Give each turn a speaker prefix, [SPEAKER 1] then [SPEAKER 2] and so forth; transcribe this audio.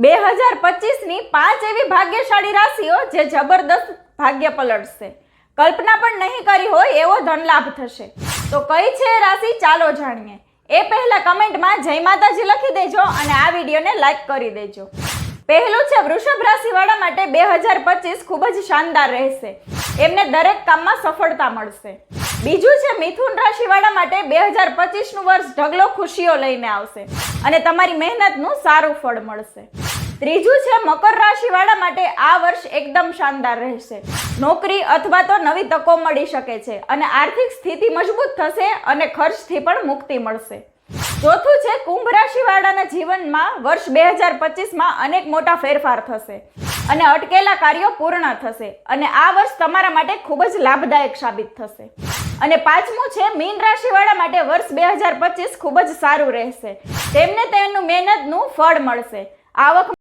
[SPEAKER 1] 2025ની 5 એવી ભાગ્યશાળી રાશિઓ જે જબરદસ્ત ભાગ્ય પલટશે. કલ્પના પણ નહીં કરી હોય એવો ધનલાભ થશે. તો કઈ છે એ રાશિ, ચાલો જાણીએ. એ પહેલા કમેન્ટમાં જય માતાજી લખી દેજો અને આ વિડીયોને લાઈક કરી દેજો. પહેલું છે વૃષભ રાશિવાળા માટે 2025 ખૂબ જ શાનદાર રહેશે. એમને દરેક કામમાં સફળતા મળશે. બીજું છે મિથુન રાશિવાળા માટે 2025નું વર્ષ ઢગલો ખુશીઓ લઈને આવશે અને તમારી મહેનતનું સારું ફળ મળશે. ત્રીજું છે મકર રાશિવાળા માટે આ વર્ષ એકદમ શાનદાર રહેશે. નોકરી અથવા તો નવી તકો મળી શકે છે અને આર્થિક સ્થિતિ મજબૂત થશે અને ખર્ચથી પણ મુક્તિ મળશે. ચોથું છે કુંભ રાશિવાળાના જીવનમાં વર્ષ 2025માં અનેક મોટા ફેરફાર થશે અને અટકેલા કાર્યો પૂર્ણ થશે અને આ વર્ષ તમારા માટે ખૂબ જ લાભદાયક સાબિત થશે. અને પાંચમું છે મીન રાશિવાળા માટે વર્ષ 2025 ખૂબ જ સારું રહેશે. તેમને તેનું મહેનતનું ફળ મળશે. આવક